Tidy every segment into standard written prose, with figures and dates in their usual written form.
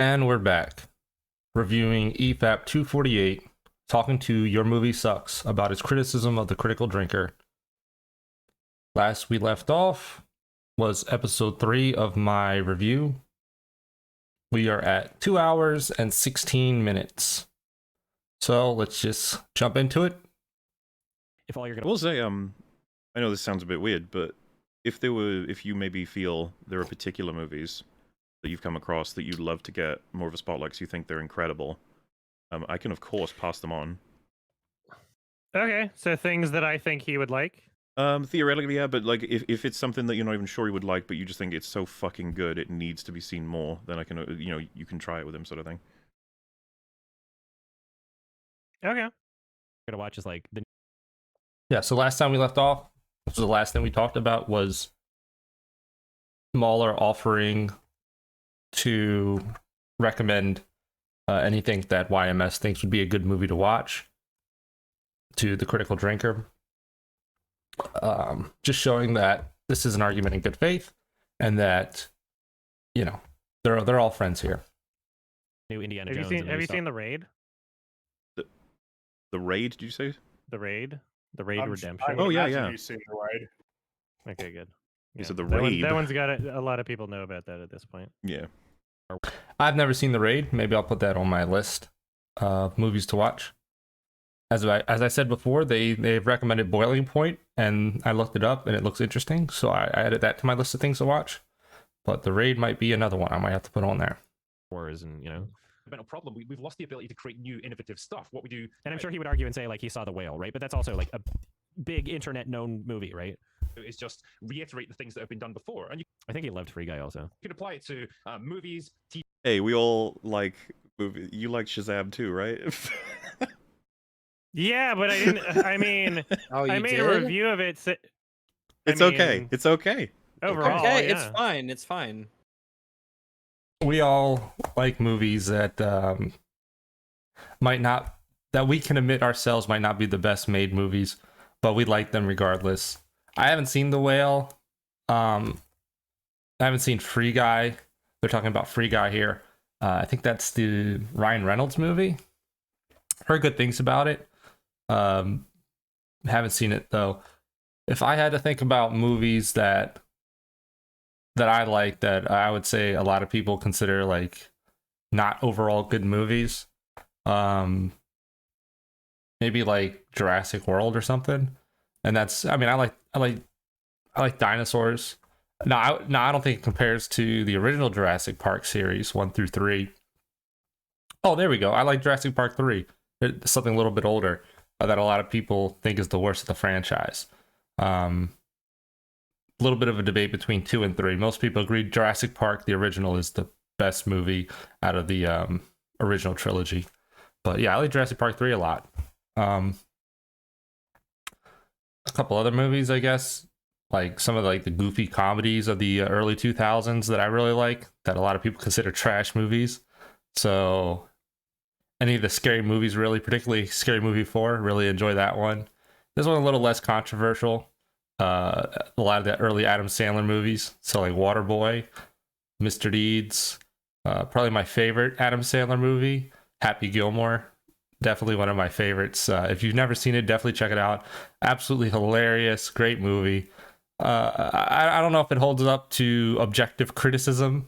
And we're back, reviewing Efap 248, talking to Your Movie Sucks about its criticism of The Critical Drinker. Last we left off was episode 3 of my review. We are at 2 hours and 16 minutes. So let's just jump into it. If all you're gonna, I will say, I know this sounds a bit weird, but if you maybe feel there are particular movies that you've come across that you'd love to get more of a spotlight because you think they're incredible, I can of course pass them on. okay, so things that I think he would like. Theoretically, yeah, but like if it's something that you're not even sure you would like, but you just think it's so fucking good it needs to be seen more, then I can, you can try it with him, sort of thing. Okay, gonna watch is like the. Yeah, so last time we left off, this was the last thing we talked about, was Mahler offering to recommend anything that YMS thinks would be a good movie to watch to The Critical Drinker. Just showing that this is an argument in good faith and that, you know, they're all friends here. New Indiana Jones. Have you seen The Raid? The Raid, did you say? The Raid Redemption. Oh yeah, yeah. You've seen The Raid. Okay, good. You said The that Raid. That one's got a lot of people know about that at this point. Yeah. I've never seen The Raid. Maybe I'll put that on my list of movies to watch. As I said before, they've recommended Boiling Point, and I looked it up, and it looks interesting, so I added that to my list of things to watch. But The Raid might be another one I might have to put on there. Wars and fundamental problem. We've lost the ability to create new, innovative stuff. What we do, and I'm sure he would argue and say like he saw The Whale, right? But that's also like a big internet known movie, right? is just reiterate the things that have been done before, and you I think he loved Free Guy also. can apply it to movies, TV. Hey, we all like movies. You like Shazam too, right? Yeah, but I didn't. I mean, I made a review of it. It's okay. It's okay. Overall, okay, yeah. it's fine. It's fine. We all like movies that that we can admit ourselves might not be the best made movies, but we like them regardless. I haven't seen The Whale. I haven't seen Free Guy. They're talking about Free Guy here. I think that's the Ryan Reynolds movie. Heard good things about it. Haven't seen it though. If I had to think about movies that I like, that I would say a lot of people consider like not overall good movies, maybe like Jurassic World or something. And that's, I mean, I like dinosaurs. No, I don't think it compares to the original Jurassic Park series 1 through 3. Oh, there we go. I like Jurassic Park 3. It's something a little bit older that a lot of people think is the worst of the franchise. A little bit of a debate between 2 and 3. Most people agree Jurassic Park, the original, is the best movie out of the original trilogy. But yeah, I like Jurassic Park 3 a lot. A couple other movies, I guess, like some of the goofy comedies of the early 2000s that I really like, that a lot of people consider trash movies. So any of the scary movies, really, particularly Scary Movie 4, really enjoy that one. This one a little less controversial. A lot of the early Adam Sandler movies, so like Waterboy, Mr. Deeds, probably my favorite Adam Sandler movie, Happy Gilmore, definitely one of my favorites. If you've never seen it, definitely check it out. Absolutely hilarious, great movie. I don't know if it holds up to objective criticism,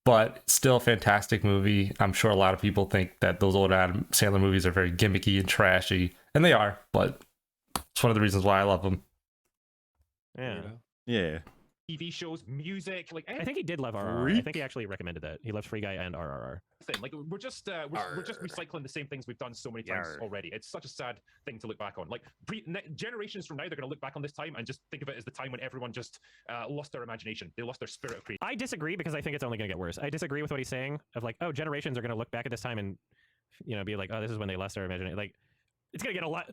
but still a fantastic movie. I'm sure a lot of people think that those old Adam Sandler movies are very gimmicky and trashy, and they are, but it's one of the reasons why I love them. Yeah. TV shows, music, like I think he did love RRR. I think he actually recommended that. He loves Free Guy and RRR. thing. Like we're just recycling the same things we've done so many times already. It's such a sad thing to look back on. Like generations from now, they're going to look back on this time and just think of it as the time when everyone just lost their imagination. They lost their spirit of creativity. I disagree because I think it's only going to get worse. I disagree with what he's saying of like, oh, generations are going to look back at this time and be like, oh, this is when they lost their imagination. Like, it's going to get a lot.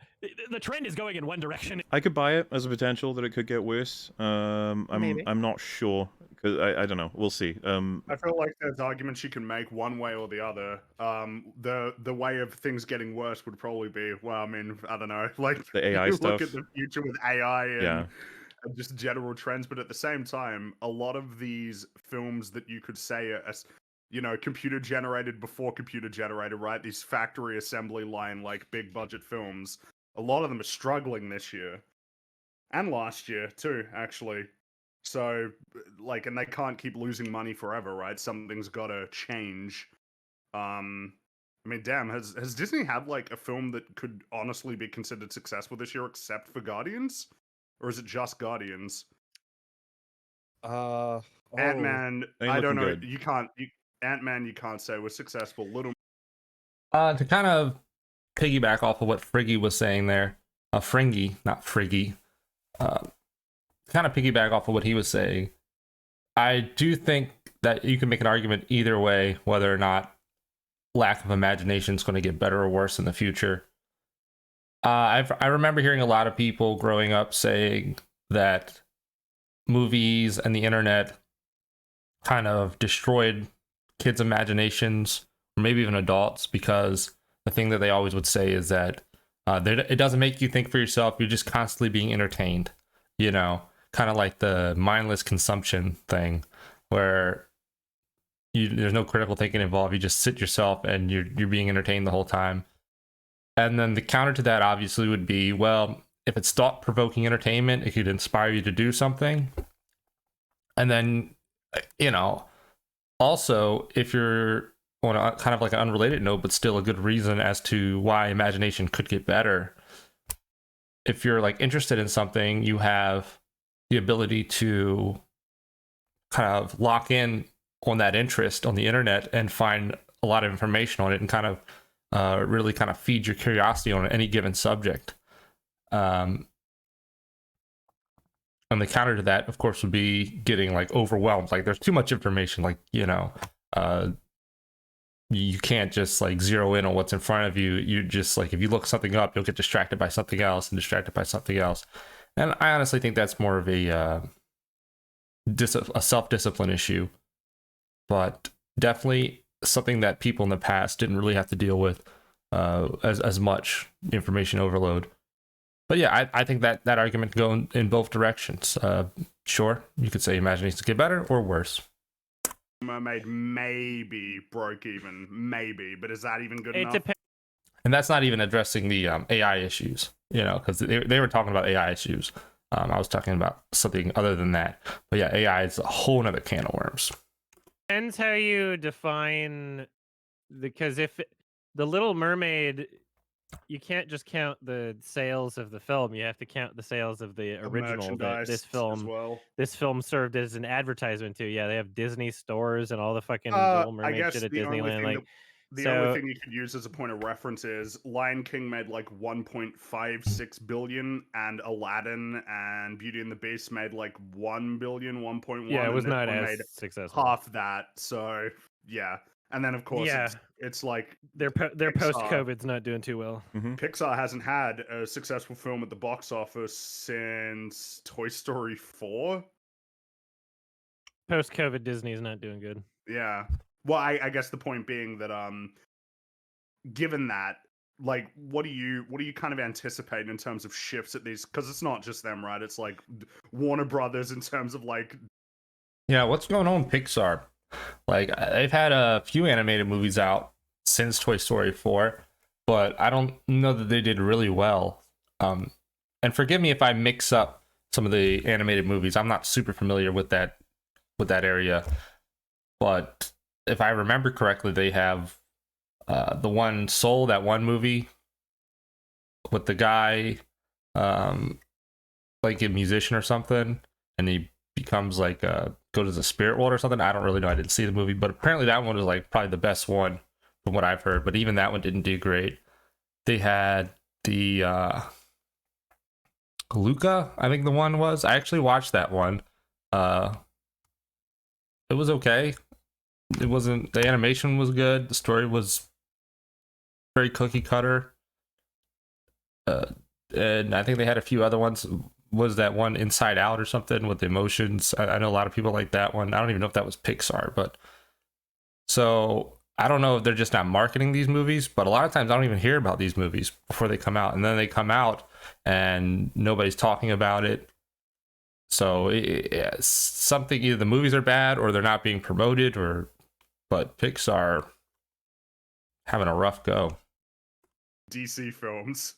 The trend is going in one direction. I could buy it as a potential that it could get worse. I'm not sure, because I don't know. We'll see. I feel like there's arguments you can make one way or the other. The way of things getting worse would probably be, well, I mean, I don't know, like the AI you stuff. look at the future with AI just general trends. But at the same time, a lot of these films that you could say are, computer generated before computer generated, right? These factory assembly line, like big budget films. A lot of them are struggling this year and last year too, actually. So, like, and they can't keep losing money forever, right? Something's got to change. I mean, damn, has Disney had like a film that could honestly be considered successful this year, except for Guardians, or is it just Guardians? Ant-Man, Ain't I don't looking know. good. You can't. Ant-Man, you can't say was successful. Little. To kind of piggyback off of what Friggy was saying there, Fringy, not Friggy. Kind of piggyback off of what he was saying. I do think that you can make an argument either way, whether or not lack of imagination is going to get better or worse in the future. I remember hearing a lot of people growing up saying that movies and the internet kind of destroyed kids' imaginations, or maybe even adults, because the thing that they always would say is that it doesn't make you think for yourself. You're just constantly being entertained, kind of like the mindless consumption thing, where there's no critical thinking involved. You just sit yourself and you're being entertained the whole time. And then the counter to that obviously would be, well, if it's thought-provoking entertainment, it could inspire you to do something. And then, also, if you're on a kind of like an unrelated note, but still a good reason as to why imagination could get better. If you're like interested in something, you have the ability to kind of lock in on that interest on the internet and find a lot of information on it and kind of really kind of feed your curiosity on any given subject. And the counter to that, of course, would be getting like overwhelmed. Like there's too much information. Like, you can't just like zero in on what's in front of you. You just like, if you look something up, you'll get distracted by something else and distracted by something else. And I honestly think that's more of a self-discipline issue, but definitely something that people in the past didn't really have to deal with as much information overload. But yeah, I think that argument can go in both directions. Sure, you could say imaginations get better or worse. Mermaid maybe broke even, maybe, but is that even good enough? And that's not even addressing the AI issues, because they were talking about AI issues. I was talking about something other than that. But yeah, AI is a whole nother can of worms. Depends how you define, because if the Little Mermaid, you can't just count the sales of the film. You have to count the sales of the original. That this film served as an advertisement to. Yeah, they have Disney stores and all the fucking Little Mermaid shit at Disneyland. The only thing you could use as a point of reference is Lion King made like 1.56 billion, and Aladdin and Beauty and the Beast made like 1 billion, 1.1. Yeah, it was not as successful. Half that. So yeah. And then, of course, it's like their post-COVID's not doing too well. Mm-hmm. Pixar hasn't had a successful film at the box office since Toy Story 4. Post-COVID, Disney's not doing good. Yeah. Well, I guess the point being that, given that, like, what do you kind of anticipate in terms of shifts at these? Because it's not just them, right? It's like Warner Brothers in terms of like. Yeah, what's going on with Pixar? Like, they've had a few animated movies out since Toy Story 4, but I don't know that they did really well. And forgive me if I mix up some of the animated movies. I'm not super familiar with that area. But if I remember correctly, they have the one Soul, that one movie with the guy, like a musician or something, and he becomes like go to the spirit world or something. I don't really know. I didn't see the movie, but apparently that one was like probably the best one from what I've heard. But even that one didn't do great. They had the Luca, I think the one was. I actually watched that one. It was okay. It wasn't, the animation was good. The story was very cookie cutter. And I think they had a few other ones. Was that one Inside Out or something with the emotions? I know a lot of people like that one. I don't even know if that was Pixar, but so I don't know if they're just not marketing these movies, but a lot of times I don't even hear about these movies before they come out, and then they come out and nobody's talking about it. So it's something, either the movies are bad or they're not being promoted, but Pixar having a rough go. DC films.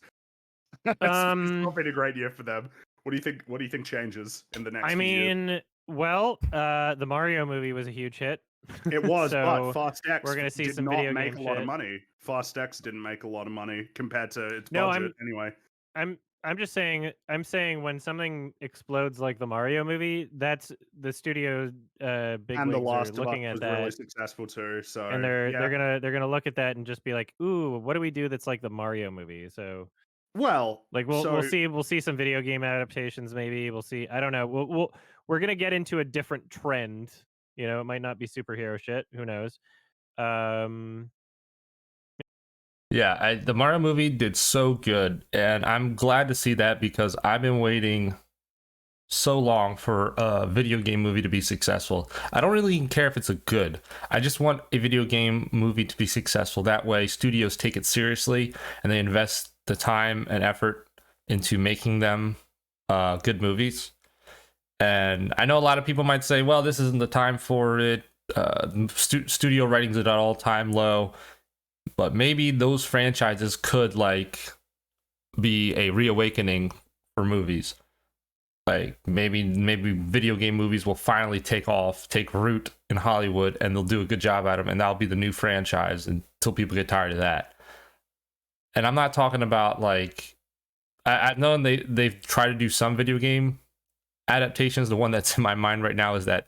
It's not been a great year for them. What do you think? What do you think changes in the next? I few years? mean, well, the Mario movie was a huge hit. It was, so but Fast X we're gonna see did some not video make game a lot of shit. money. Fast X didn't make a lot of money compared to its No, budget. Anyway, I'm just saying. I'm saying when something explodes like the Mario movie, that's the studio big and The wigs are Last of Us looking at was that, really successful too. So and they're yeah. they're gonna look at that and just be like, "Ooh, what do we do that's like the Mario movie?" So Well, like so we'll see some video game adaptations. Maybe we'll see. I don't know. We're gonna get into a different trend. You know, it might not be superhero shit. Who knows? Yeah, the Mario movie did so good, and I'm glad to see that because I've been waiting so long for a video game movie to be successful. I don't really even care if it's a good. I just want a video game movie to be successful. That way, studios take it seriously and they invest the time and effort into making them good movies. And I know a lot of people might say, well, this isn't the time for it. Studio ratings at all time low. But maybe those franchises could like be a reawakening for movies. Like maybe video game movies will finally take root in Hollywood, and they'll do a good job at them, and that'll be the new franchise until people get tired of that. And I'm not talking about like I know they've tried to do some video game adaptations. The one that's in my mind right now is that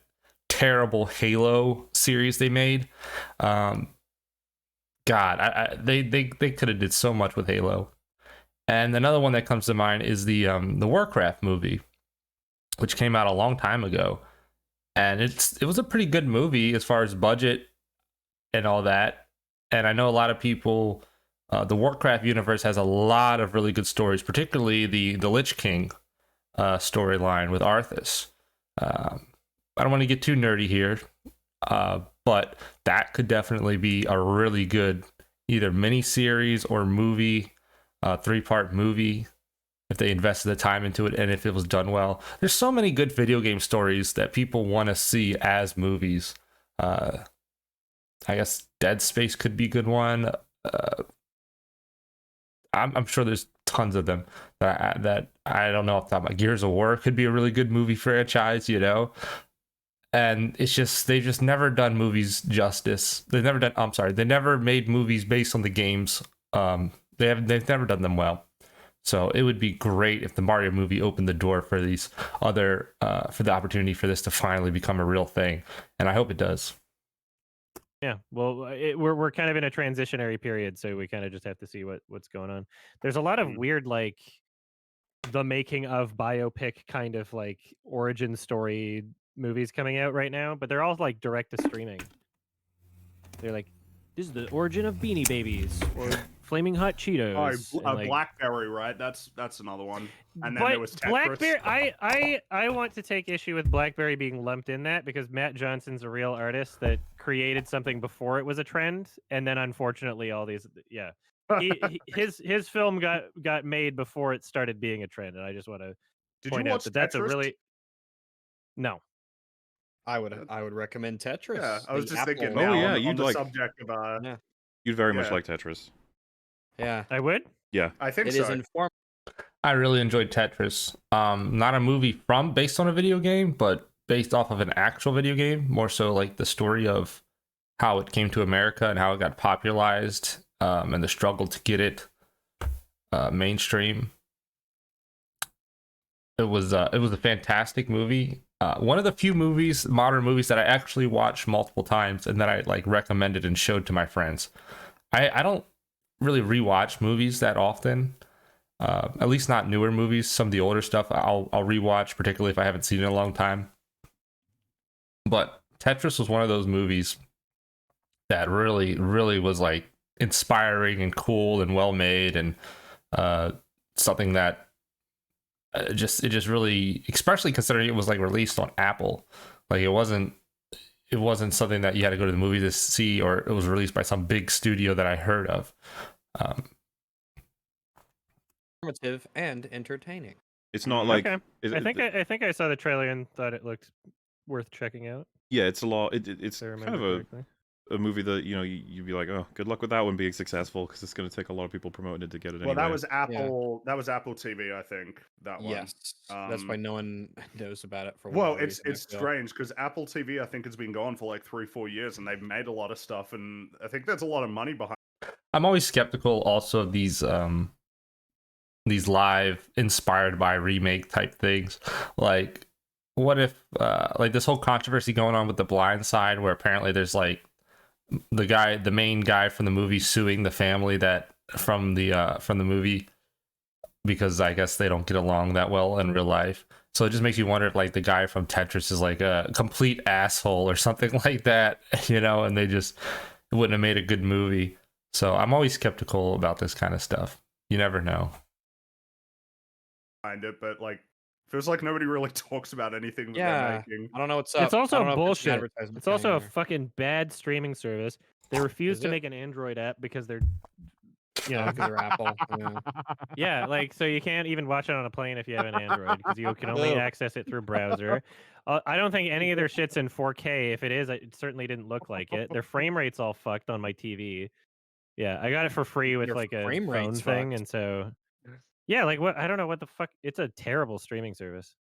terrible Halo series they made. God, they could have did so much with Halo. And another one that comes to mind is the Warcraft movie, which came out a long time ago, and it was a pretty good movie as far as budget and all that. And I know a lot of people, the Warcraft universe has a lot of really good stories, particularly the Lich King storyline with Arthas. I don't want to get too nerdy here, but that could definitely be a really good either mini series or movie, 3-part movie, if they invested the time into it and if it was done well. There's so many good video game stories that people want to see as movies. I guess Dead Space could be a good one. I'm sure there's tons of them that I don't know off the top of my head. Gears of War could be a really good movie franchise, you know. And it's just they've just never done movies justice. They've never made movies based on the games. They've never done them well. So it would be great if the Mario movie opened the door for these other for the opportunity for this to finally become a real thing, and I hope it does. Yeah, well, we're kind of in a transitionary period, so we kind of just have to see what's going on. There's a lot of weird like the making of biopic kind of like origin story movies coming out right now, but they're all like direct to streaming. They're like, this is the origin of Beanie Babies or Flaming Hot Cheetos. Like, Blackberry, right? That's another one. And then there was Tetris. Blackberry. I want to take issue with Blackberry being lumped in that because Matt Johnson's a real artist that created something before it was a trend, and then unfortunately all these, yeah, his film got made before it started being a trend, and I just want to point out that that's a really no. I would recommend Tetris. Yeah, I was just thinking. Oh yeah, on the subject of yeah. You'd very much like Tetris. Yeah, I would. Yeah, I think it so. is informative. I really enjoyed Tetris. Not a movie based on a video game, but based off of an actual video game. More so like the story of how it came to America and how it got popularized, and the struggle to get it mainstream. It was a fantastic movie. One of the few modern movies that I actually watched multiple times and that I like recommended and showed to my friends. I don't really rewatch movies that often. At least not newer movies. Some of the older stuff I'll rewatch, particularly if I haven't seen it in a long time. But Tetris was one of those movies that really, really was like inspiring and cool and well made, and something that it just really, especially considering it was like released on Apple, like it wasn't something that you had to go to the movie to see, or it was released by some big studio that I heard of. Informative and entertaining. It's not like Okay. I think I saw the trailer and thought it looked worth checking out. yeah, it's a lot. It's If I kind remember of correctly. a movie that you'd be like, oh, good luck with that one being successful because it's going to take a lot of people promoting it to get it Well, anyway. that was Apple. That was Apple TV, I think. That one. Yes, that's why no one knows about it for Well, whatever it's reason, I feel. strange because Apple TV, I think, has been going for like 3-4 years, and they've made a lot of stuff, and I think there's a lot of money behind. I'm always skeptical also of these live inspired by remake type things. Like, what if like this whole controversy going on with The Blind Side, where apparently there's like the main guy from the movie suing the family that from the movie because I guess they don't get along that well in real life. So it just makes you wonder if like the guy from Tetris is like a complete asshole or something like that, you know, and they just wouldn't have made a good movie. So I'm always skeptical about this kind of stuff. You never know. It, but like, feels like nobody really talks about anything that they're making. I don't know what's up. It's also I don't know if bullshit. an advertisement It's also a anymore. fucking bad streaming service. They refuse Is to it? make an Android app because they're, you know, because they're Apple. Yeah. yeah, like so you can't even watch it on a plane if you have an Android because you can only Oh. access it through browser. I don't think any of their shit's in 4K. If it is, it certainly didn't look like it. Their frame rate's all fucked on my TV. Yeah, I got it for free with Your like a frame phone rate's thing, fucked. and so yeah, like what I don't know what the fuck. It's a terrible streaming service.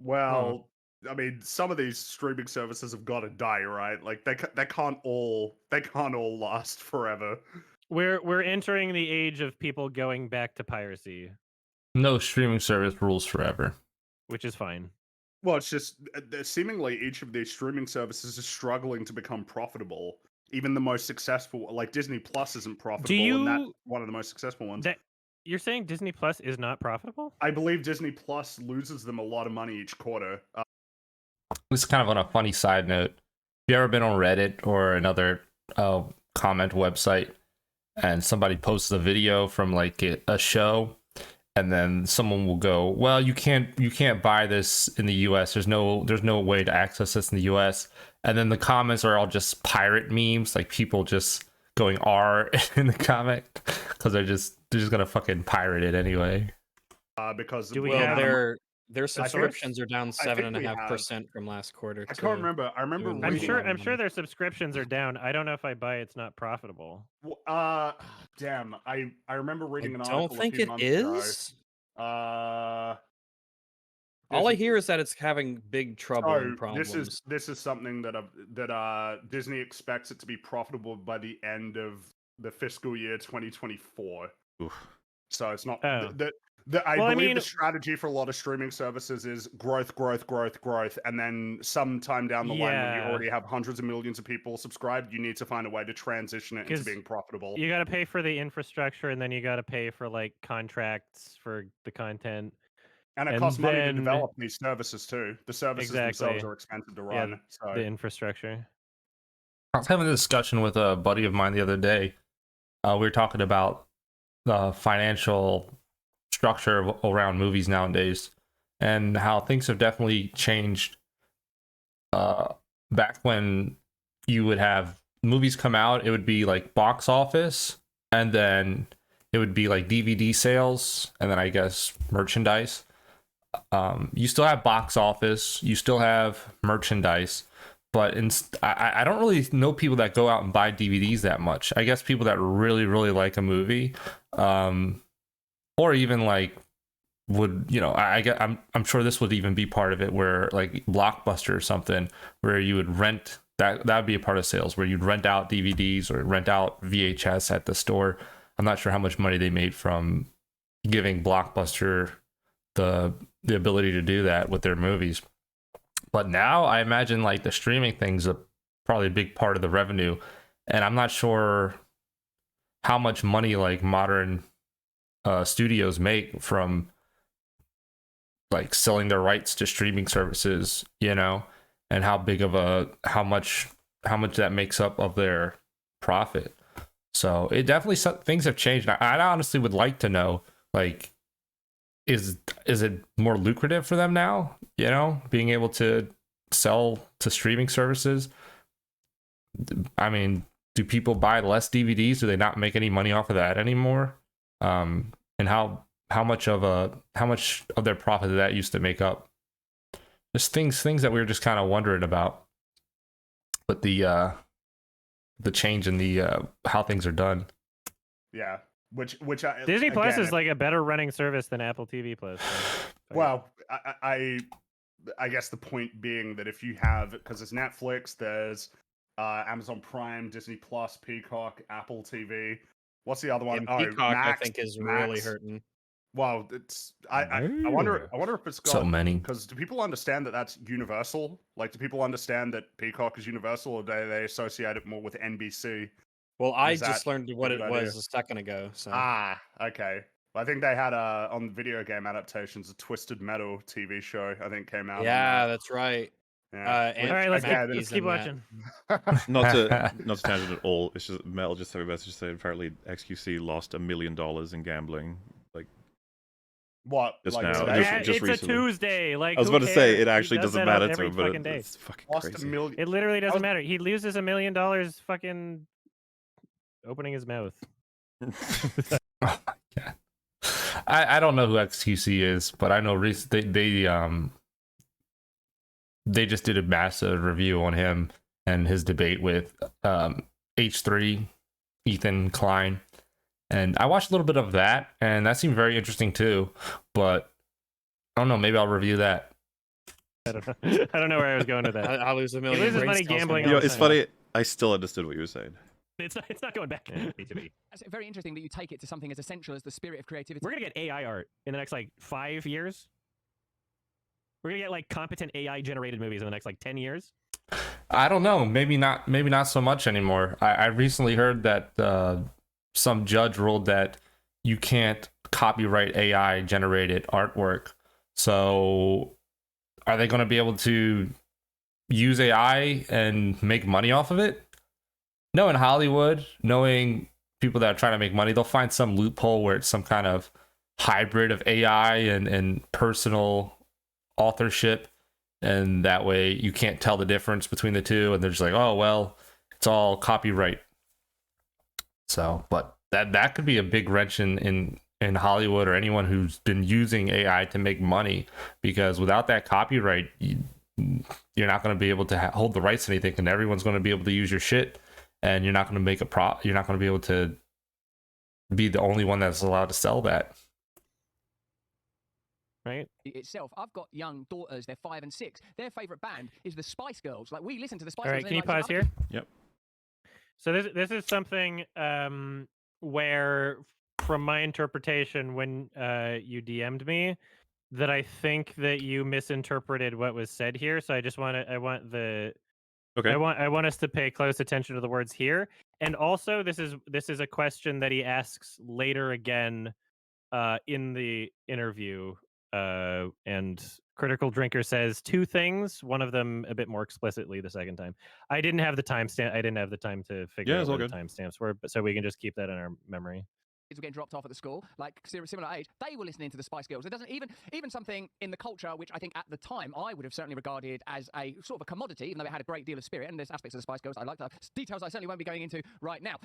Well, I mean, some of these streaming services have got to die, right? Like they can't all last forever. We're entering the age of people going back to piracy, No streaming service rules forever. which is fine. Well, it's just seemingly each of these streaming services is struggling to become profitable. Even the most successful, like Disney Plus, isn't profitable, and that's one of the most successful ones. You're saying Disney Plus is not profitable? I believe Disney Plus loses them a lot of money each quarter. This is kind of on a funny side note. Have you ever been on Reddit or another comment website and somebody posts a video from like a show, and then someone will go, well, you can't buy this in the US. There's no way to access this in the US. And then the comments are all just pirate memes, like people just going R in the comment because they're just gonna fucking pirate it anyway. Because their subscriptions are down 7.5% from last quarter. I can't remember. I remember. I'm sure their subscriptions are down. I don't know if I buy it's not profitable. Damn. I remember reading an I article. don't think a few it months is. Ago. All I hear is that it's having big trouble and problems. This is something that Disney expects it to be profitable by the end of the fiscal year 2024. Oof. So it's not Oh. I believe the strategy for a lot of streaming services is growth, and then sometime down the line when you already have hundreds of millions of people subscribed, you need to find a way to transition it into being profitable. You got to pay for the infrastructure, and then you got to pay for like contracts for the content. And it costs money to develop these services too. The services themselves are expensive to run. Yeah, so the infrastructure. I was having a discussion with a buddy of mine the other day. We were talking about the financial structure around movies nowadays and how things have definitely changed. Back when you would have movies come out, it would be like box office, and then it would be like DVD sales, and then I guess merchandise. You still have box office, you still have merchandise, but I don't really know people that go out and buy DVDs that much. I guess people that really, really like a movie, or even like would, you know, I'm sure this would even be part of it, where like Blockbuster or something, where you would rent that would be a part of sales, where you'd rent out DVDs or rent out VHS at the store. I'm not sure how much money they made from giving Blockbuster the ability to do that with their movies. But now I imagine like the streaming thing's probably a big part of the revenue, and I'm not sure how much money like modern studios make from like selling their rights to streaming services, you know, and how much that makes up of their profit. So it definitely, things have changed. I honestly would like to know, like, is it more lucrative for them now, you know, being able to sell to streaming services? I mean, do people buy less DVDs? Do they not make any money off of that anymore? And how how much of their profit that used to make up. Just things that we were just kind of wondering about. But the change in the how things are done. Yeah, which Disney Plus again, is like a better running service than Apple TV Plus. Well, I guess the point being that if you have, because there's Netflix, there's Amazon Prime, Disney Plus, Peacock, Apple TV. What's the other one? And Oh, Peacock, Max, I think, is really Max. hurting. Well, it's I wonder if it's got So many. because do people understand that that's universal? Like, do people understand that Peacock is universal, or do they associate it more with NBC? Well, I Is that just learned what a it good was idea? a second ago. So Ah, okay. Well, I think they had on video game adaptations a Twisted Metal TV show. I think came out. yeah, that's right. Yeah. And All right, let's again, keep, let's keep watching. Not to tangent at all. It's just Mel just sent me a message saying apparently XQC lost $1 million in gambling. Like What? Just like now, today? just- Yeah, just it's recently. a Tuesday. Like I was who about to say cares? it He actually does doesn't that matter to every him, but fucking day. it's fucking Lost crazy. $1 million. It literally doesn't was- matter. He loses $1 million fucking opening his mouth. Oh my God. I don't know who XQC is, but I know they just did a massive review on him and his debate with H3 Ethan Klein, and I watched a little bit of that, and that seemed very interesting too. But I don't know, maybe I'll review that. I don't know. I don't know where I was going with that. I lose $1 million. loses brain money cells gambling from You know, all the it's time. funny. I still understood what you were saying. It's not going back. Need to be. It's very interesting that you take it to something as essential as the spirit of creativity. We're gonna get AI art in the next like 5 years. We're gonna get like competent AI generated movies in the next like 10 years. I don't know, maybe not so much anymore. I recently heard that some judge ruled that you can't copyright AI generated artwork. So are they going to be able to use AI and make money off of it? No, in Hollywood, knowing people that are trying to make money, they'll find some loophole where it's some kind of hybrid of AI and personal authorship. And that way you can't tell the difference between the two. And they're just like, oh, well, it's all copyright. So, but that could be a big wrench in Hollywood or anyone who's been using AI to make money, because without that copyright, you're not going to be able to hold the rights to anything, and everyone's going to be able to use your shit, and you're not going to make you're not going to be able to be the only one that's allowed to sell that. Right? Itself, I've got young daughters. They're 5 and 6. Their favorite band is the Spice Girls. Like we listen to the Spice All Girls. right, can you and they're pause like, here? Yep. So this is something where, from my interpretation, when you DM'd me, that I think that you misinterpreted what was said here. So I just want to, I want us to pay close attention to the words here. And also, this is a question that he asks later again in the interview. And Critical Drinker says two things, one of them a bit more explicitly the second time. I didn't have the timestamp. I didn't have the time to figure out it's all what the good. timestamps were, but so we can just keep that in our memory. Kids were getting dropped off at the school, like similar age. They were listening to the Spice Girls. It doesn't even something in the culture which I think at the time I would have certainly regarded as a sort of a commodity, even though it had a great deal of spirit. And there's aspects of the Spice Girls I liked. Details I certainly won't be going into right now.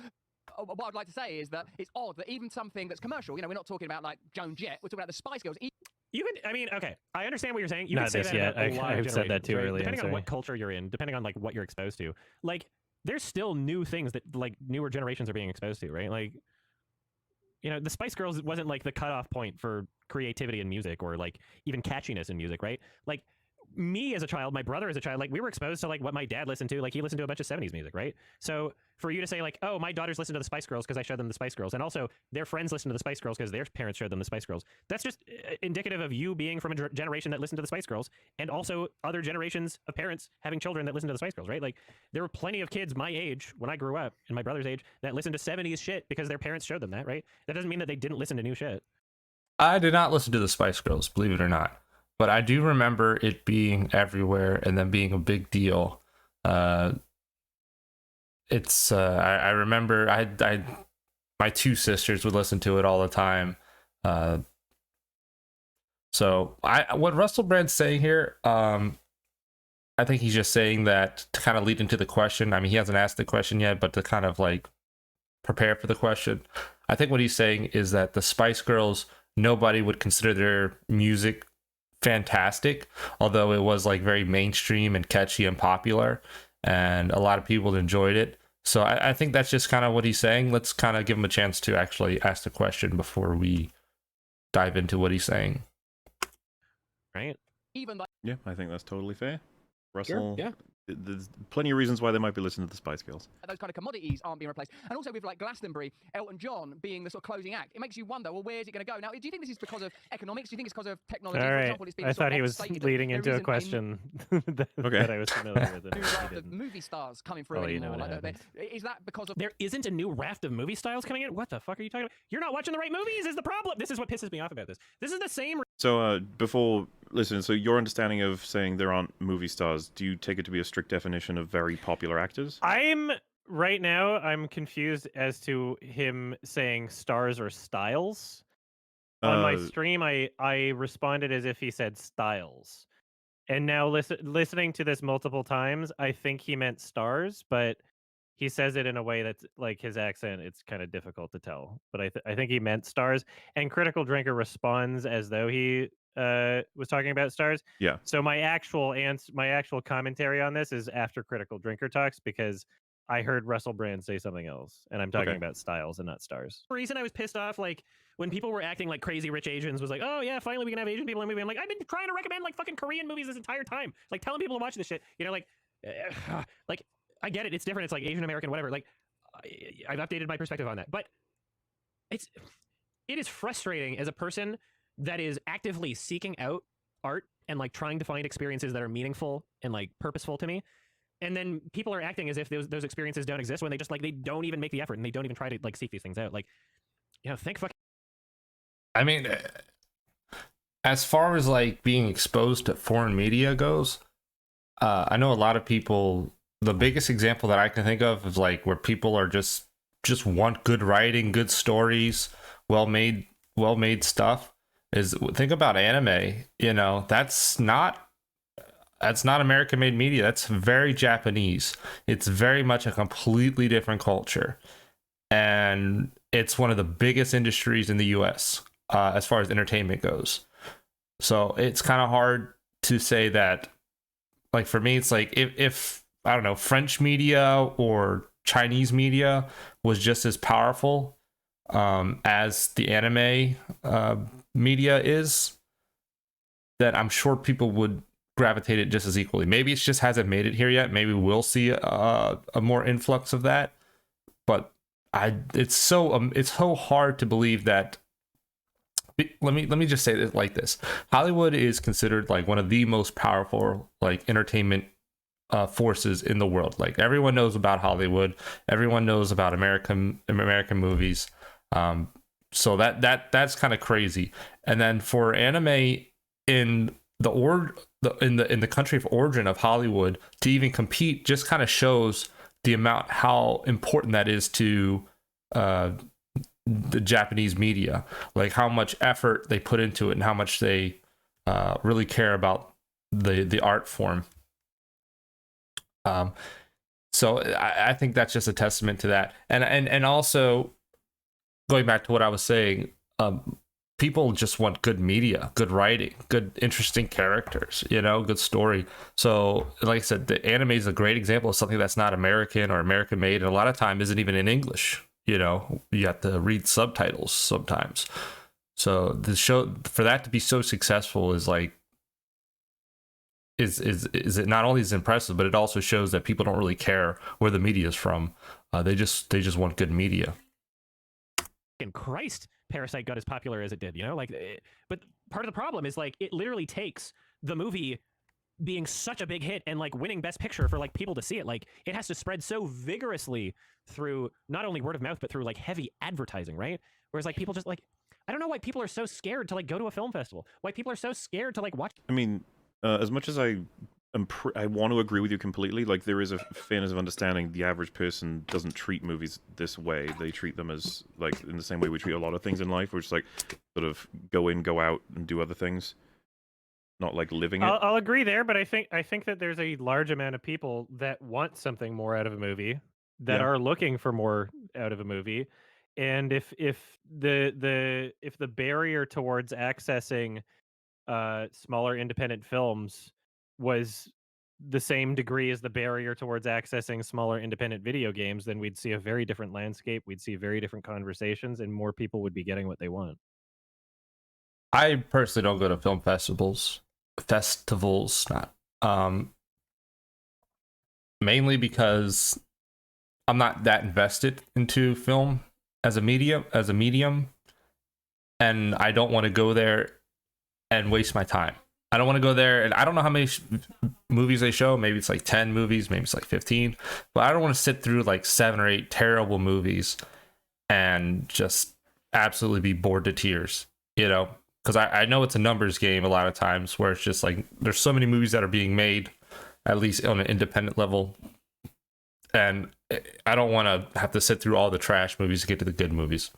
What I'd like to say is that it's odd that even something that's commercial, you know, we're not talking about like Joan Jett, we're talking about the Spice Girls. You could, I mean, okay, I understand what you're saying. You Not could say this that yet. about a lot of I've said that generations, too right? early, I'm Depending on sorry. what culture you're in, depending on like what you're exposed to, like there's still new things that like newer generations are being exposed to, right? Like, you know, the Spice Girls wasn't like the cutoff point for creativity in music or like even catchiness in music, right? Like me as a child, my brother as a child, like we were exposed to like what my dad listened to. Like he listened to a bunch of 70s music, right? So for you to say like, oh, my daughters listen to the Spice Girls because I showed them the Spice Girls, and also their friends listen to the Spice Girls because their parents showed them the Spice Girls, that's just indicative of you being from a generation that listened to the Spice Girls, and also other generations of parents having children that listen to the Spice Girls, right? Like there were plenty of kids my age when I grew up, and my brother's age, that listened to 70s shit because their parents showed them that, right? That doesn't mean that they didn't listen to new shit. I did not listen to the Spice Girls, believe it or not, but I do remember it being everywhere and then being a big deal. I remember I my two sisters would listen to it all the time. So what Russell Brand's saying here, I think he's just saying that to kind of lead into the question. I mean, he hasn't asked the question yet, but to kind of like prepare for the question. I think what he's saying is that the Spice Girls nobody would consider their music fantastic, although it was like very mainstream and catchy and popular, and a lot of people enjoyed it. So I think that's just kind of what he's saying. Let's kind of give him a chance to actually ask the question before we dive into what he's saying. Right. Even though Yeah, I think that's totally fair. Russell, yeah. there's plenty of reasons why they might be listening to the Spice Girls. those kind of commodities aren't being replaced, and also with like Glastonbury, Elton John being the sort of closing act, it makes you wonder, well, where's it going to go? Now, do you think this is because of economics? Do you think it's because of technology? All For right. example, it's been I sort thought of he was stated that leading there into a isn't question that, Okay. that I was familiar with. new raft of movie stars coming through Oh, you know anymore. what Like, is that because of There isn't a new raft of movie styles coming in? What the fuck are you talking about? You're not watching the right movies is the problem. This is what pisses me off about this. This is the same. So, before, listen, so your understanding of saying there aren't movie stars, do you take it to be a strict definition of very popular actors? Right now, I'm confused as to him saying stars or styles. On my stream, I responded as if he said styles. And now listening to this multiple times, I think he meant stars, but he says it in a way that's like his accent. It's kind of difficult to tell, but I think he meant stars. And Critical Drinker responds as though he was talking about stars. Yeah. So my actual commentary on this is after Critical Drinker talks, because I heard Russell Brand say something else, and I'm talking Okay. about styles and not stars. The reason I was pissed off, like when people were acting like crazy rich Asians, was like, oh yeah, finally we can have Asian people in a movie. I'm like, I've been trying to recommend like fucking Korean movies this entire time, like telling people to watch this shit. You know, like, like I get it, it's different. It's like Asian American, whatever. Like, I've updated my perspective on that, but it is frustrating as a person that is actively seeking out art and like trying to find experiences that are meaningful and like purposeful to me. And then people are acting as if those experiences don't exist when they just like they don't even make the effort and they don't even try to like seek these things out. Like, you know, thank fuck. I mean, as far as like being exposed to foreign media goes, I know a lot of people. The biggest example that I can think of is like where people are just want good writing, good stories, well made stuff. Is think about anime. You know, that's not American made media. That's very Japanese. It's very much a completely different culture, and it's one of the biggest industries in the U.S. As far as entertainment goes. So it's kind of hard to say that. Like for me, it's like if I don't know, French media or Chinese media was just as powerful as the anime media is, that I'm sure people would gravitate it just as equally. Maybe it just hasn't made it here yet. Maybe we'll see a more influx of that. But it's so hard to believe that. Let me just say it like this: Hollywood is considered like one of the most powerful like entertainment forces in the world. Like everyone knows about Hollywood, everyone knows about American movies. So that's kind of crazy. And then for anime in the country of origin of Hollywood to even compete just kind of shows the amount how important that is to the Japanese media, like how much effort they put into it and how much they really care about the art form. So I think that's just a testament to that. And also going back to what I was saying, people just want good media, good writing, good interesting characters, you know, good story. So like I said, the anime is a great example of something that's not American or American made, and a lot of time isn't even in English. You know, you have to read subtitles sometimes. So the show, for that to be so successful, is like is it not only is impressive, but it also shows that people don't really care where the media is from. They just want good media. In Christ, Parasite got as popular as it did, you know, like, but part of the problem is like it literally takes the movie being such a big hit and like winning Best Picture for like people to see it. Like it has to spread so vigorously through not only word of mouth but through like heavy advertising, right? Whereas like people just like, I don't know why people are so scared to like go to a film festival. Why people are so scared to like watch. I mean, as much as I want to agree with you completely, like there is a fairness of understanding. The average person doesn't treat movies this way. They treat them as like in the same way we treat a lot of things in life, which is like sort of go in, go out, and do other things. Not like living it. I'll agree there, but I think that there's a large amount of people that want something more out of a movie, that are looking for more out of a movie, And if the barrier towards accessing smaller independent films was the same degree as the barrier towards accessing smaller independent video games, then we'd see a very different landscape. We'd see very different conversations, and more people would be getting what they want. I personally don't go to film festivals, not mainly because I'm not that invested into film as a medium, and I don't want to go there and waste my time. I don't want to go there, and I don't know how many movies they show. Maybe it's like 10 movies, maybe it's like 15, but I don't want to sit through like 7 or 8 terrible movies and just absolutely be bored to tears, you know? Because I know it's a numbers game a lot of times, where it's just like there's so many movies that are being made, at least on an independent level, and I don't want to have to sit through all the trash movies to get to the good movies.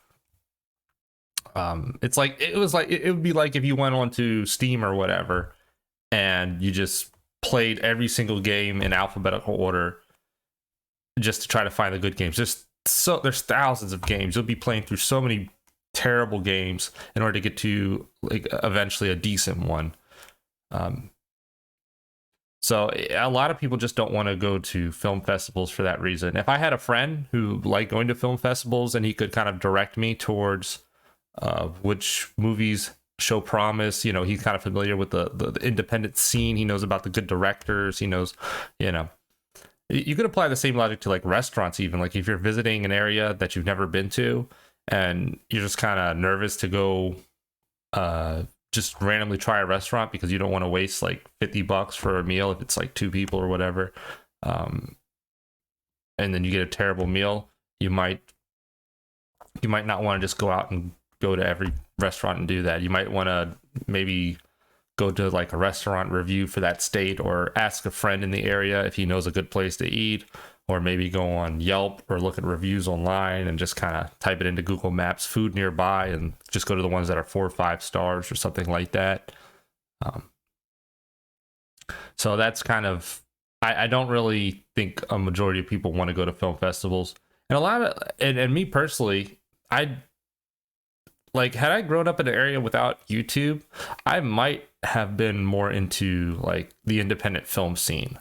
It's like it would be like if you went onto Steam or whatever and you just played every single game in alphabetical order just to try to find the good games. There's thousands of games. You'll be playing through so many terrible games in order to get to like eventually a decent one. So a lot of people just don't want to go to film festivals for that reason. If I had a friend who liked going to film festivals and he could kind of direct me towards which movies show promise, you know, he's kind of familiar with the independent scene. He knows about the good directors. He knows, you know, you could apply the same logic to like restaurants, even like if you're visiting an area that you've never been to and you're just kind of nervous to go just randomly try a restaurant because you don't want to waste like $50 for a meal if it's like 2 people or whatever, and then you get a terrible meal, you might not want to just go out and go to every restaurant and do that. You might want to maybe go to like a restaurant review for that state, or ask a friend in the area if he knows a good place to eat, or maybe go on Yelp or look at reviews online and just kind of type it into Google Maps, food nearby, and just go to the ones that are 4 or 5 stars or something like that. So that's kind of, I don't really think a majority of people want to go to film festivals. And a lot of, and me personally, like, had I grown up in an area without YouTube, I might have been more into like the independent film scene,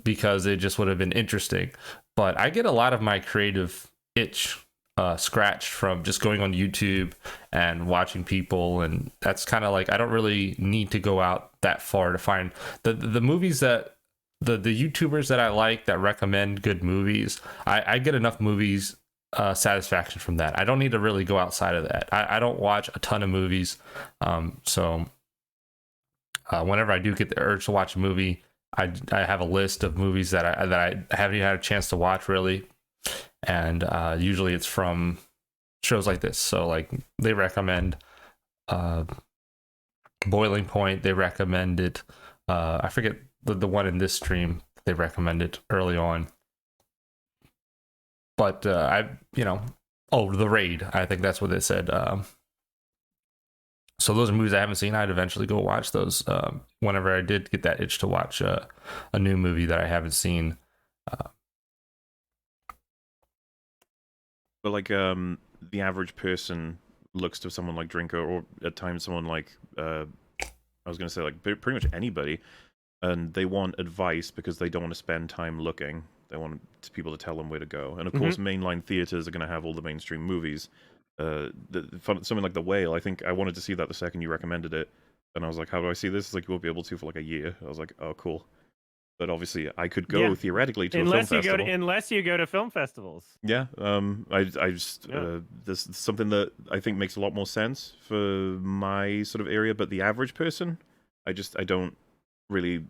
because it just would have been interesting. But I get a lot of my creative itch scratched from just going on YouTube and watching people, and that's kind of like, I don't really need to go out that far to find the movies that the YouTubers that I like that recommend good movies. I get enough movies satisfaction from that. I don't need to really go outside of that. I don't watch a ton of movies, so whenever I do get the urge to watch a movie, I have a list of movies that I haven't even had a chance to watch really, and usually it's from shows like this. So like they recommend Boiling Point, they recommended I forget the one in this stream they recommended early on. But The Raid, I think that's what they said. So those are movies I haven't seen. I'd eventually go watch those whenever I did get that itch to watch a new movie that I haven't seen. But like the average person looks to someone like Drinker, or at times someone like I was going to say like pretty much anybody, and they want advice because they don't want to spend time looking. They want people to tell them where to go. And of course, mainline theaters are going to have all the mainstream movies. Something like The Whale, I think I wanted to see that the second you recommended it. And I was like, how do I see this? It's like, you won't be able to for like a year. I was like, oh, cool. But obviously, I could go theoretically to a film festival. Unless you go to film festivals. Yeah, I just this is something that I think makes a lot more sense for my sort of area. But the average person, I don't really.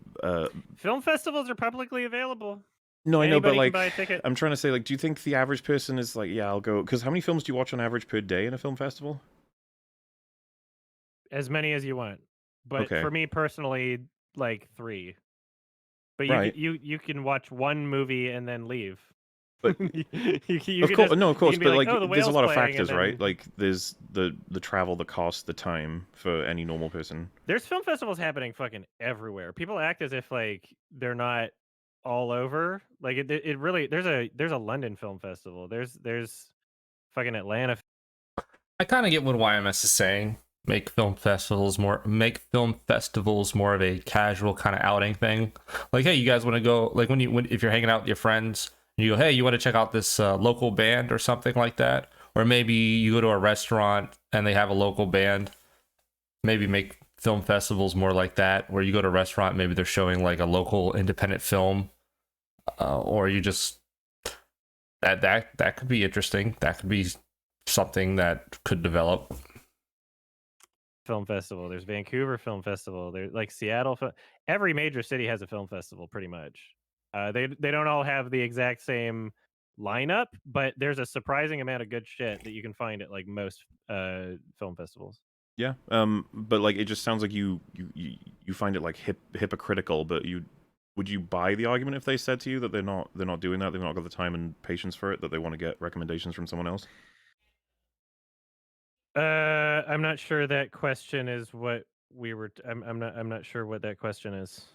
Film festivals are publicly available. No, I know, but Anybody like, can buy a ticket. I'm trying to say, like, do you think the average person is like, yeah, I'll go? Because how many films do you watch on average per day in a film festival? As many as you want, but for me personally, like 3. But you can watch one movie and then leave. But of course, but like, there's a lot of factors, right? Like, there's the travel, the cost, the time for any normal person. There's film festivals happening fucking everywhere. People act as if like they're not all over. Like it really. There's a London Film Festival. There's fucking Atlanta. I kind of get what YMS is saying. Make film festivals more of a casual kind of outing thing. Like, hey, you guys want to go? Like if you're hanging out with your friends, and you go, hey, you want to check out this local band or something like that, or maybe you go to a restaurant and they have a local band. Maybe make film festivals more like that, where you go to a restaurant, maybe they're showing like a local independent film, or you just that could be interesting. That could be something that could develop. Film festival. There's Vancouver Film Festival. There's like Seattle. Every major city has a film festival, pretty much. They don't all have the exact same lineup, but there's a surprising amount of good shit that you can find at like most film festivals. Yeah. But like, it just sounds like you find it like hypocritical. But would you buy the argument if they said to you that they're not doing that? They've not got the time and patience for it. That they want to get recommendations from someone else. I'm not sure that question is what we were. I'm not sure what that question is.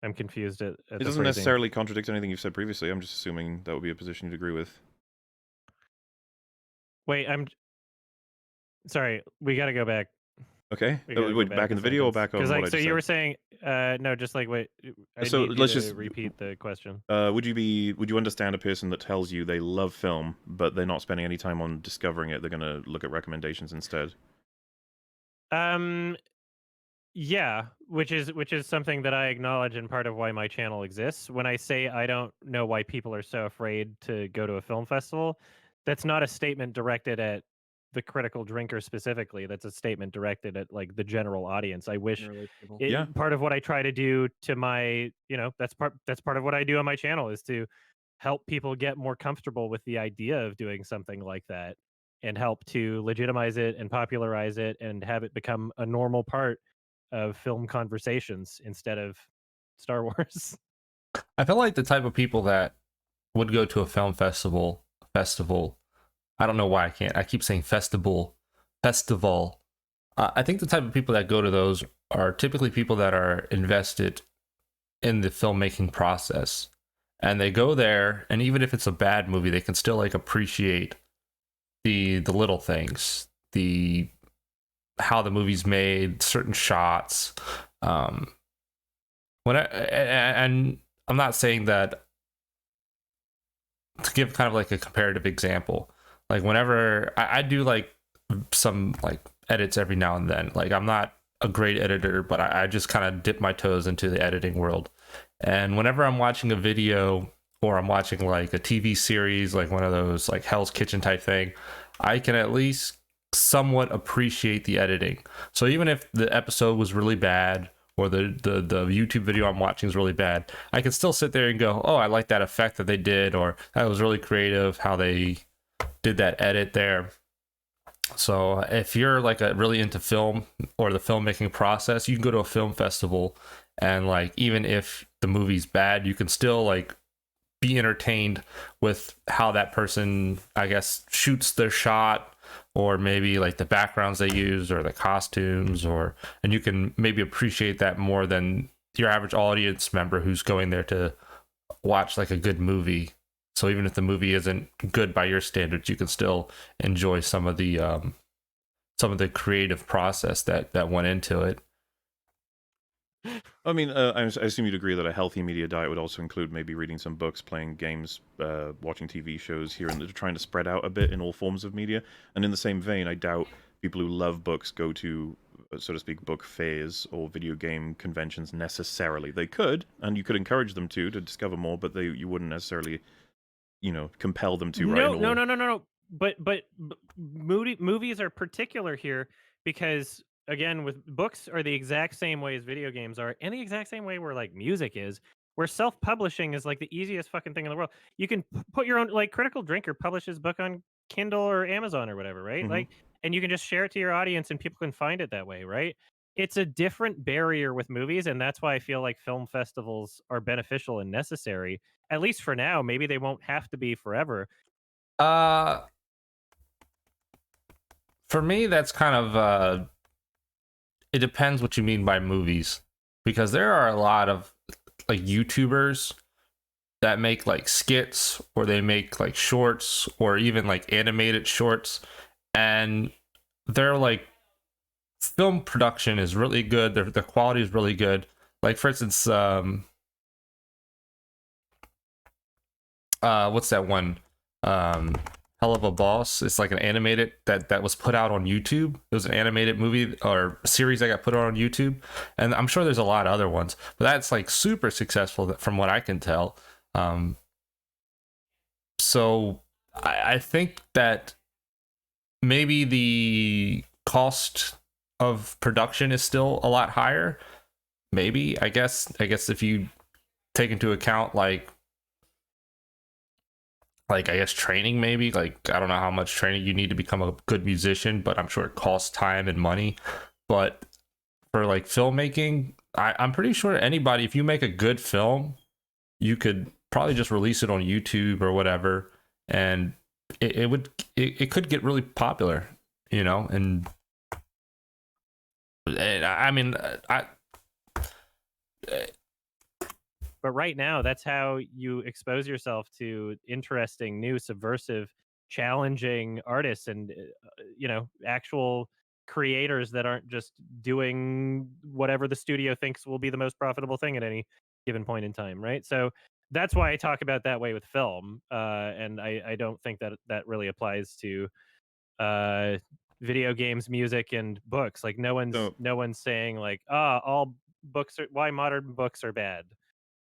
I'm confused at it doesn't necessarily contradict anything you've said previously. I'm just assuming that would be a position you'd agree with. Wait, I'm sorry. We got to go back. Okay. Back in the video or back on what I just so you said? were saying no, just like wait. So let's just repeat the question. Would you understand a person that tells you they love film, but they're not spending any time on discovering it? They're going to look at recommendations instead. Yeah, which is something that I acknowledge and part of why my channel exists. When I say I don't know why people are so afraid to go to a film festival, that's not a statement directed at the critical drinker specifically. That's a statement directed at like the general audience. I wish part of what I try to do to my, that's part of what I do on my channel is to help people get more comfortable with the idea of doing something like that and help to legitimize it and popularize it and have it become a normal part of film conversations instead of Star Wars. I feel like the type of people that would go to a film festival. I don't know why I keep saying festival. I think the type of people that go to those are typically people that are invested in the filmmaking process, and they go there, and even if it's a bad movie, they can still like appreciate the little things, how the movie's made, certain shots. And I'm not saying that to give kind of like a comparative example. Like whenever I do like some like edits every now and then. Like I'm not a great editor, but I just kind of dip my toes into the editing world. And whenever I'm watching a video or I'm watching like a TV series, like one of those like Hell's Kitchen type thing, I can at least somewhat appreciate the editing. So even if the episode was really bad or the YouTube video I'm watching is really bad, I can still sit there and go, oh, I like that effect that they did, or that was really creative how they did that edit there. So if you're like really into film or the filmmaking process, you can go to a film festival, and like even if the movie's bad, you can still like be entertained with how that person, I guess, shoots their shot, or maybe like the backgrounds they use or the costumes, and you can maybe appreciate that more than your average audience member who's going there to watch like a good movie. So even if the movie isn't good by your standards, you can still enjoy some of the creative process that went into it. I mean, I assume you'd agree that a healthy media diet would also include maybe reading some books, playing games, watching TV shows here and there, trying to spread out a bit in all forms of media. And in the same vein, I doubt people who love books go to, so to speak, book fairs or video game conventions necessarily. They could, and you could encourage them to discover more, but you wouldn't necessarily, compel them to. No. But movies are particular here because, again, with books are the exact same way as video games are, and the exact same way where like music is, where self-publishing is like the easiest fucking thing in the world. You can put your own, like Critical Drinker publishes book on Kindle or Amazon or whatever, right? Mm-hmm. Like, and you can just share it to your audience and people can find it that way, right? It's a different barrier with movies, and that's why I feel like film festivals are beneficial and necessary, at least for now. Maybe they won't have to be forever. For me, that's kind of it depends what you mean by movies, because there are a lot of like YouTubers that make like skits, or they make like shorts, or even like animated shorts, and they're like, film production is really good. Their quality is really good. Like for instance, what's that one? Hell of a Boss. It's like an animated that was put out on YouTube. It was an animated movie or series that got put out on YouTube, and I'm sure there's a lot of other ones, but that's like super successful from what I can tell. So I think that maybe the cost of production is still a lot higher. Maybe I guess if you take into account like I guess training, maybe like I don't know how much training you need to become a good musician, but I'm sure it costs time and money. But for like filmmaking, I'm pretty sure anybody, if you make a good film, you could probably just release it on YouTube or whatever, and it could get really popular, you know. And I mean, but right now, that's how you expose yourself to interesting, new, subversive, challenging artists and actual creators that aren't just doing whatever the studio thinks will be the most profitable thing at any given point in time, right? So that's why I talk about that way with film, and I don't think that that really applies to video games, music, and books. Like no one's saying like, all books are why modern books are bad,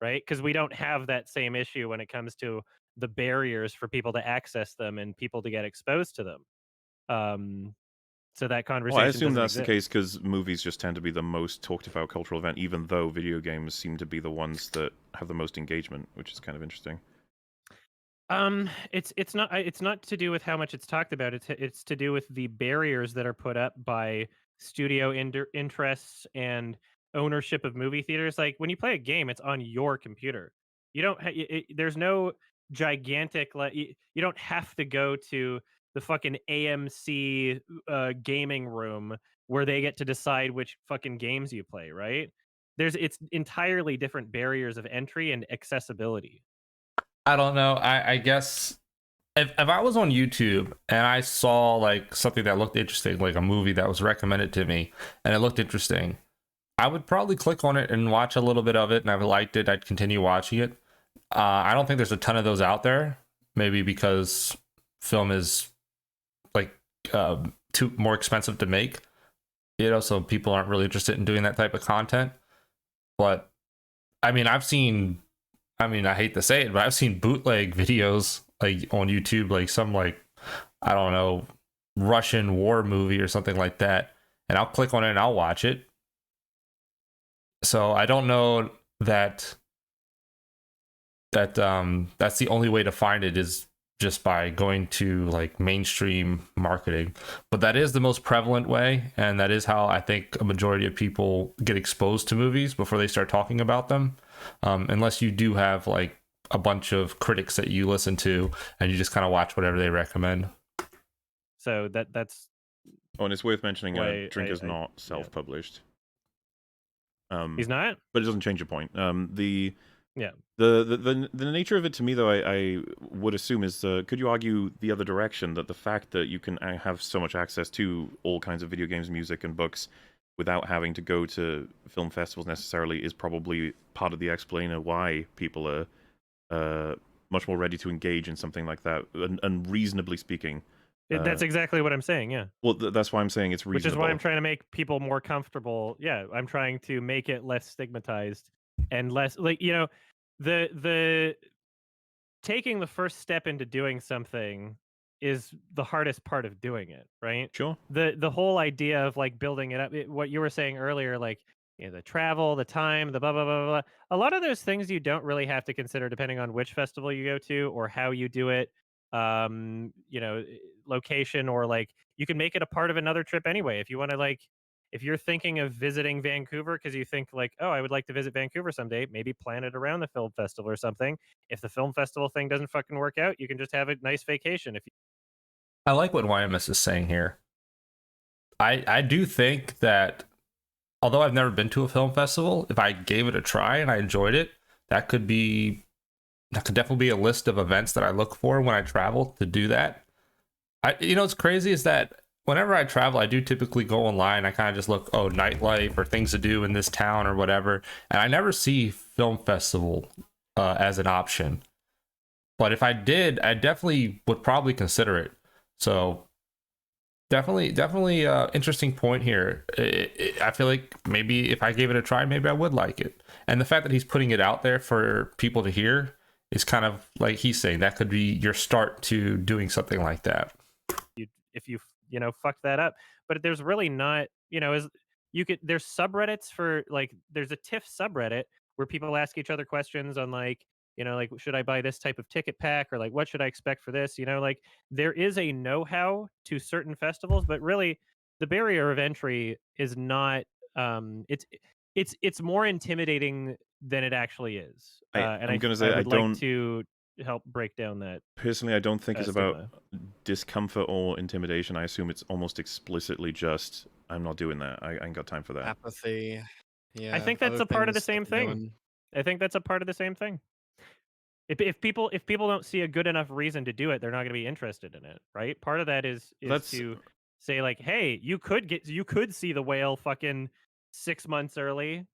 right? Because we don't have that same issue when it comes to the barriers for people to access them and people to get exposed to them. So that conversation. Well, I assume doesn't that's the exist. case because movies just tend to be the most talked about cultural event, even though video games seem to be the ones that have the most engagement, which is kind of interesting. It's not to do with how much it's talked about. It's to do with the barriers that are put up by studio interests and ownership of movie theaters. Like when you play a game, it's on your computer. You don't. There's no gigantic. You don't have to go to the fucking AMC gaming room where they get to decide which fucking games you play. Right? It's entirely different barriers of entry and accessibility. I don't know. I guess if I was on YouTube and I saw like something that looked interesting, like a movie that was recommended to me and it looked interesting, I would probably click on it and watch a little bit of it, and if I liked it, I'd continue watching it. I don't think there's a ton of those out there, maybe because film is like too more expensive to make, you know, so people aren't really interested in doing that type of content. But I mean, I hate to say it, but I've seen bootleg videos like on YouTube, like some like, I don't know, Russian war movie or something like that, and I'll click on it and I'll watch it. So I don't know that that's the only way to find it is just by going to like mainstream marketing. But that is the most prevalent way, and that is how I think a majority of people get exposed to movies before they start talking about them. Unless you do have like a bunch of critics that you listen to and you just kind of watch whatever they recommend. So that's Oh, and it's worth mentioning Drink is not self-published. He's not? But it doesn't change your point. The Yeah. The nature of it to me, though, I would assume is, could you argue the other direction, that the fact that you can have so much access to all kinds of video games, music, and books without having to go to film festivals necessarily is probably part of the explainer why people are much more ready to engage in something like that, and reasonably speaking. That's exactly what I'm saying, yeah. Well, that's why I'm saying it's reasonable. Which is why I'm trying to make people more comfortable. Yeah, I'm trying to make it less stigmatized and less, like, you know, the taking the first step into doing something is the hardest part of doing it, right? Sure. The whole idea of like building it up, what you were saying earlier, like, you know, the travel, the time, the blah blah blah blah. A lot of those things you don't really have to consider depending on which festival you go to or how you do it. You know, location, or like you can make it a part of another trip anyway. If you want to, like, if you're thinking of visiting Vancouver because you think like, oh, I would like to visit Vancouver someday, maybe plan it around the film festival or something. If the film festival thing doesn't fucking work out, you can just have a nice vacation. I like what YMS is saying here. I do think that although I've never been to a film festival, if I gave it a try and I enjoyed it, that could be that could definitely be a list of events that I look for when I travel to do that. What's crazy is that whenever I travel, I do typically go online. I kind of just look, nightlife or things to do in this town or whatever. And I never see film festival as an option. But if I did, I definitely would probably consider it. So definitely interesting point here. I feel like maybe if I gave it a try, maybe I would like it. And the fact that he's putting it out there for people to hear is kind of like he's saying that could be your start to doing something like that. If you fuck that up, but there's really not, there's subreddits for like, there's a TIFF subreddit where people ask each other questions on like, like, should I buy this type of ticket pack, or like, what should I expect for this? Like, there is a know-how to certain festivals, but really the barrier of entry is not, it's more intimidating than it actually is. And I'm gonna say I I would don't like to help break down that. personally. I don't think it's about stigma. discomfort or intimidation. I assume it's almost explicitly just I'm not doing that. I ain't got time for that. Apathy. Yeah. I think that's other a part of the things same that they're thing. doing. I think that's a part of the same thing. If people don't see a good enough reason to do it, they're not going to be interested in it, right? Part of that is That's to say like, hey, you could see the whale fucking 6 months early,